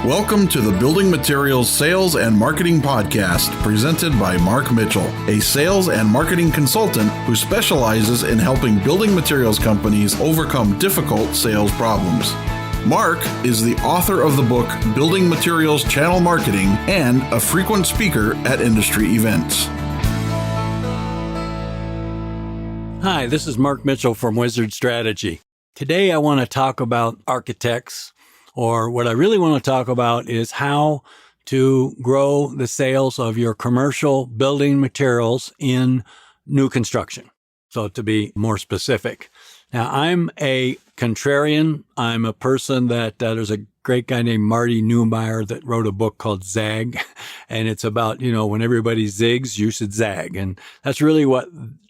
Welcome to the Building Materials Sales and Marketing Podcast, presented by Mark Mitchell, a sales and marketing consultant who specializes in helping building materials companies overcome difficult sales problems. Mark is the author of the book Building Materials Channel Marketing and a frequent speaker at industry events. Hi, this is Mark Mitchell from Wizard Strategy. Today I want to talk about architects, or what I really want to talk about is how to grow the sales of your commercial building materials in new construction. So to be more specific. Now, I'm a contrarian. I'm a person that there's a great guy named Marty Neumeier that wrote a book called Zag. And it's about, when everybody zigs, you should zag. And that's really what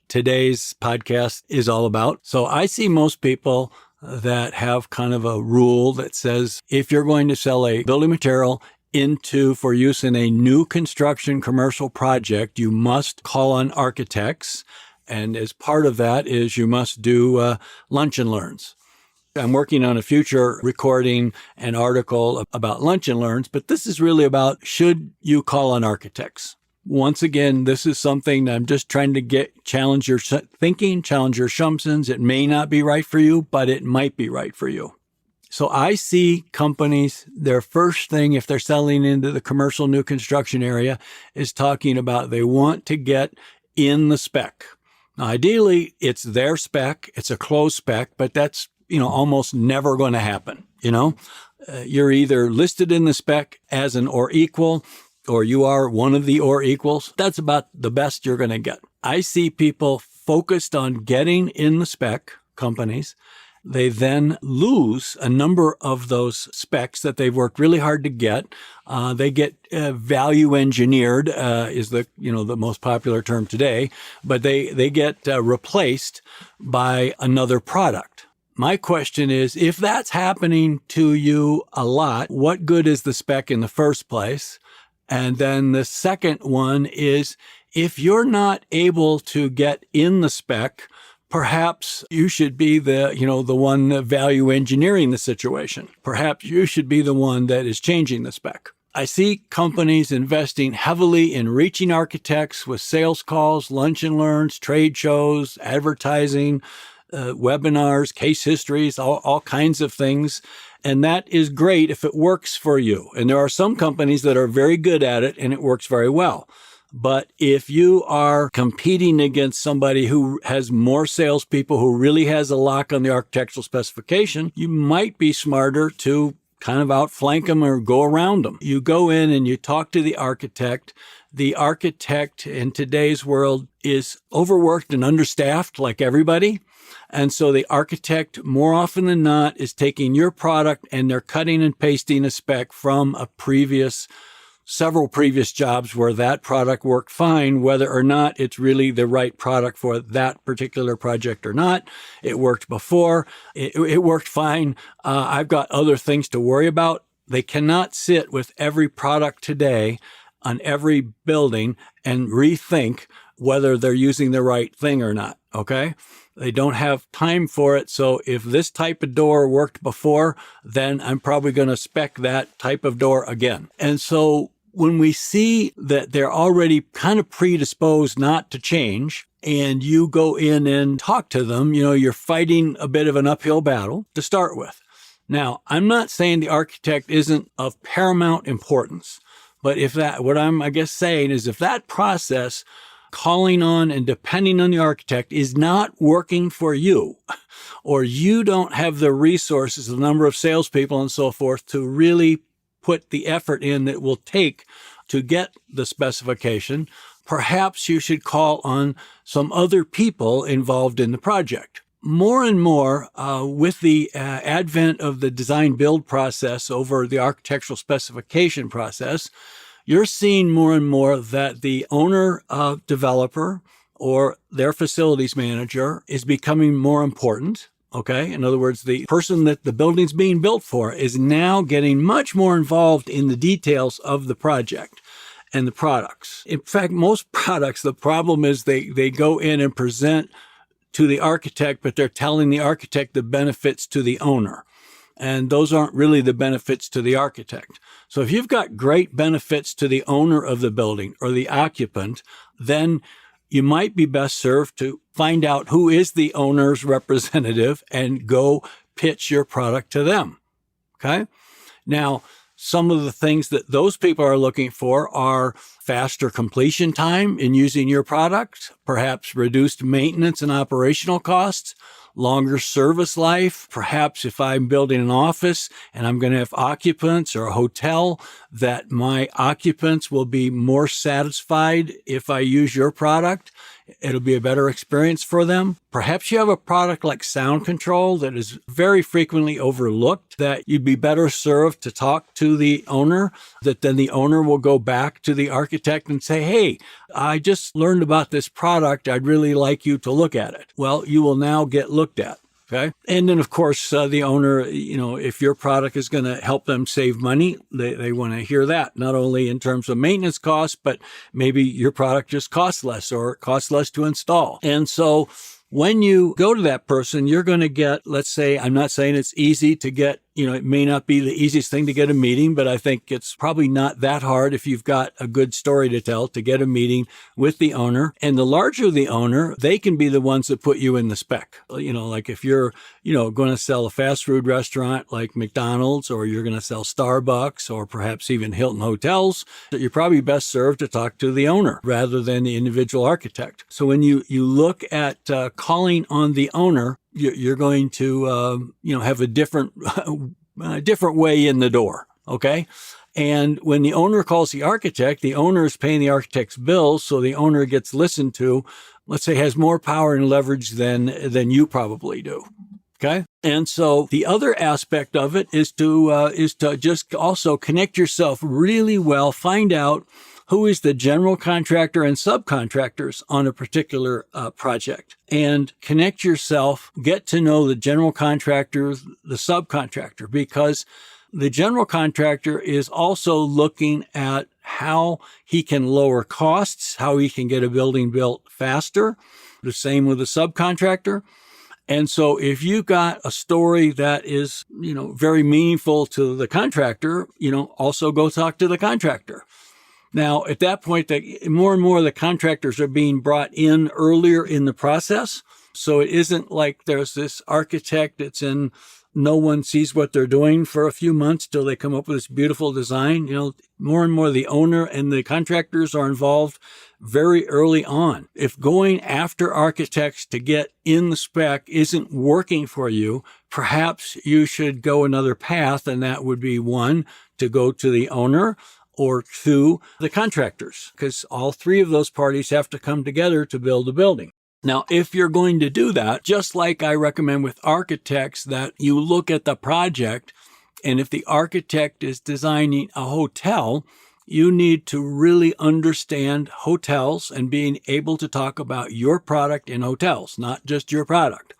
today's podcast is all about. So I see most people that have kind of a rule that says if you're going to sell a building material for use in a new construction commercial project, you must call on architects. And as part of that is you must do lunch and learns. I'm working on a future recording an article about lunch and learns, but this is really about should you call on architects? Once again, this is something I'm just trying to challenge your thinking, challenge your assumptions. It may not be right for you, but it might be right for you. So I see companies, their first thing, if they're selling into the commercial new construction area, is talking about they want to get in the spec. Now, ideally, it's their spec. It's a closed spec, but that's, almost never going to happen. You're either listed in the spec as an or equal, or you are one of the or equals. That's about the best you're going to get. I see people focused on getting in the spec, companies. They then lose a number of those specs that they've worked really hard to get. They get value engineered, is the most popular term today, but they get replaced by another product. My question is, if that's happening to you a lot, what good is the spec in the first place? And then the second one is, if you're not able to get in the spec, perhaps you should be the one value engineering the situation. Perhaps you should be the one that is changing the spec. I see companies investing heavily in reaching architects with sales calls, lunch and learns, trade shows, advertising, webinars, case histories, all kinds of things. And that is great if it works for you. And there are some companies that are very good at it and it works very well. But if you are competing against somebody who has more salespeople, who really has a lock on the architectural specification, you might be smarter to kind of outflank them or go around them. You go in and you talk to the architect. The architect in today's world is overworked and understaffed like everybody. And so the architect, more often than not, is taking your product and they're cutting and pasting a spec from several previous jobs where that product worked fine, whether or not it's really the right product for that particular project or not. It worked before. It worked fine. I've got other things to worry about. They cannot sit with every product today on every building and rethink whether they're using the right thing or not, okay? They don't have time for it. So if this type of door worked before, then I'm probably going to spec that type of door again. And so when we see that they're already kind of predisposed not to change, and you go in and talk to them, you're fighting a bit of an uphill battle to start with. Now, I'm not saying the architect isn't of paramount importance, but what I'm saying is if that process, calling on and depending on the architect, is not working for you, or you don't have the resources, the number of salespeople and so forth to really put the effort in that will take to get the specification, perhaps you should call on some other people involved in the project. More and more, with the advent of the design-build process over the architectural specification process, you're seeing more and more that the owner, developer, or their facilities manager is becoming more important. Okay. In other words, the person that the building's being built for is now getting much more involved in the details of the project and the products. In fact, most products, the problem is they go in and present to the architect, but they're telling the architect the benefits to the owner. And those aren't really the benefits to the architect. So if you've got great benefits to the owner of the building or the occupant, then you might be best served to find out who is the owner's representative and go pitch your product to them. Okay? Now, some of the things that those people are looking for are faster completion time in using your product, perhaps reduced maintenance and operational costs, longer service life. Perhaps if I'm building an office and I'm going to have occupants or a hotel, that my occupants will be more satisfied if I use your product. It'll be a better experience for them. Perhaps you have a product like sound control that is very frequently overlooked, that you'd be better served to talk to the owner, that then the owner will go back to the architect and say, hey, I just learned about this product. I'd really like you to look at it. Well, you will now get looked at. Okay. And then, of course, the owner, if your product is going to help them save money, they want to hear that, not only in terms of maintenance costs, but maybe your product just costs less or it costs less to install. And so when you go to that person, you're going to get, let's say, I'm not saying it's easy to get, it may not be the easiest thing to get a meeting, but I think it's probably not that hard if you've got a good story to tell to get a meeting with the owner. And the larger the owner, they can be the ones that put you in the spec. Like if you're, going to sell a fast food restaurant like McDonald's, or you're going to sell Starbucks, or perhaps even Hilton hotels, you're probably best served to talk to the owner rather than the individual architect. So when you look at calling on the owner, you're going to, have a different way in the door. Okay. And when the owner calls the architect, the owner is paying the architect's bills. So the owner gets listened to, let's say, has more power and leverage than you probably do. Okay. And so the other aspect of it is to just also connect yourself really well, find out who is the general contractor and subcontractors on a particular project, and connect yourself, get to know the general contractor, the subcontractor, because the general contractor is also looking at how he can lower costs, how he can get a building built faster. The same with the subcontractor. And so if you got a story that is, very meaningful to the contractor, also go talk to the contractor. Now, at that point, more and more the contractors are being brought in earlier in the process. So it isn't like there's this architect that's in, no one sees what they're doing for a few months till they come up with this beautiful design. More and more the owner and the contractors are involved very early on. If going after architects to get in the spec isn't working for you, perhaps you should go another path, and that would be, one, to go to the owner, or two, the contractors, because all three of those parties have to come together to build a building. Now, if you're going to do that, just like I recommend with architects, that you look at the project, and if the architect is designing a hotel, you need to really understand hotels and being able to talk about your product in hotels, not just your product.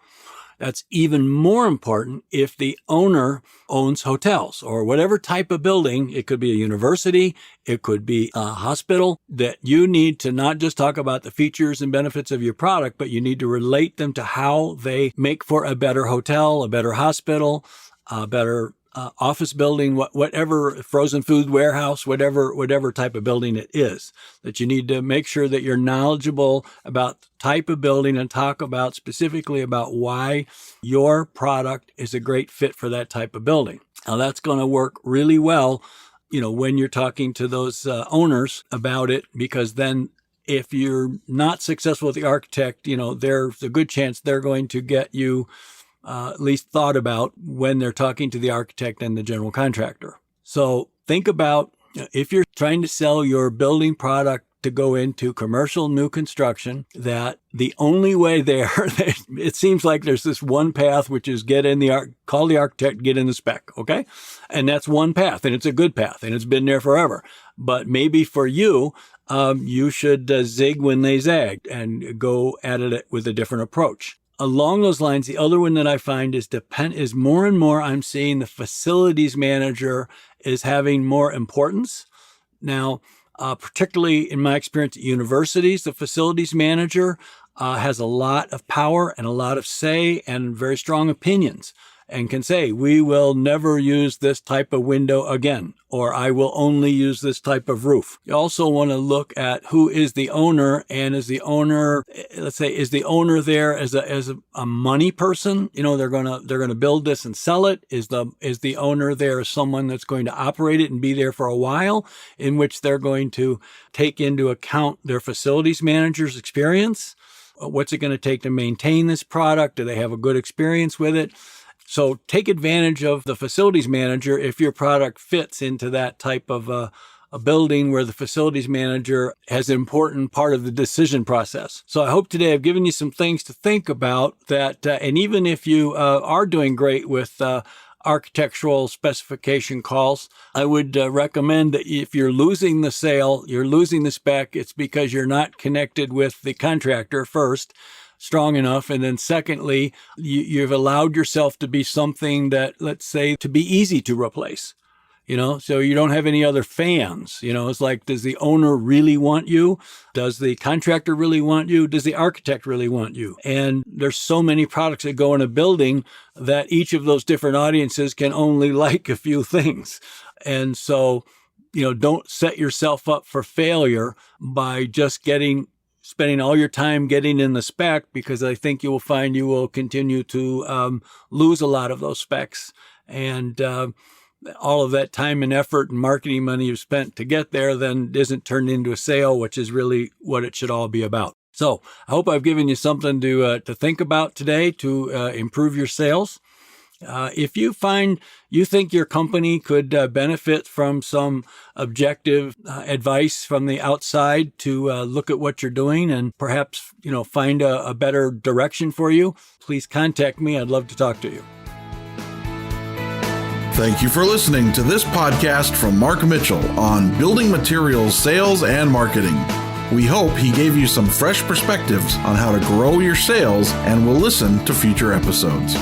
That's even more important if the owner owns hotels or whatever type of building. It could be a university, it could be a hospital, that you need to not just talk about the features and benefits of your product, but you need to relate them to how they make for a better hotel, a better hospital, a better office building, whatever, frozen food warehouse, whatever type of building it is, that you need to make sure that you're knowledgeable about the type of building and talk about specifically about why your product is a great fit for that type of building. Now that's going to work really well, when you're talking to those owners about it, because then if you're not successful with the architect, there's a good chance they're going to get you at least thought about when they're talking to the architect and the general contractor. So think about, if you're trying to sell your building product to go into commercial new construction, that the only way there, it seems like there's this one path, which is call the architect, get in the spec, okay? And that's one path, and it's a good path, and it's been there forever. But maybe for you, you should zig when they zag and go at it with a different approach. Along those lines, the other one that I find is more and more I'm seeing the facilities manager is having more importance. Now, particularly in my experience at universities, the facilities manager has a lot of power and a lot of say and very strong opinions. and can say, we will never use this type of window again, or I will only use this type of roof. You also want to look at who is the owner, and is the owner, let's say, is the owner there as a money person? They're going to build this and sell it. Is the owner there as someone that's going to operate it and be there for a while, in which they're going to take into account their facilities manager's experience? What's it going to take to maintain this product? Do they have a good experience with it? So take advantage of the facilities manager if your product fits into that type of a building where the facilities manager has an important part of the decision process. So I hope today I've given you some things to think about that, and even if you are doing great with architectural specification calls, I would recommend that if you're losing the sale, you're losing the spec, it's because you're not connected with the contractor first, strong enough. And then secondly, you've allowed yourself to be something that, let's say, to be easy to replace. So you don't have any other fans. It's like, does the owner really want you? Does the contractor really want you? Does the architect really want you? And there's so many products that go in a building that each of those different audiences can only like a few things. And so, don't set yourself up for failure by just spending all your time getting in the spec, because I think you will find you will continue to lose a lot of those specs. And all of that time and effort and marketing money you've spent to get there then isn't turned into a sale, which is really what it should all be about. So I hope I've given you something to think about today to improve your sales. If you find you think your company could benefit from some objective advice from the outside to look at what you're doing and perhaps, find a better direction for you, please contact me. I'd love to talk to you. Thank you for listening to this podcast from Mark Mitchell on building materials, sales, and marketing. We hope he gave you some fresh perspectives on how to grow your sales, and will listen to future episodes.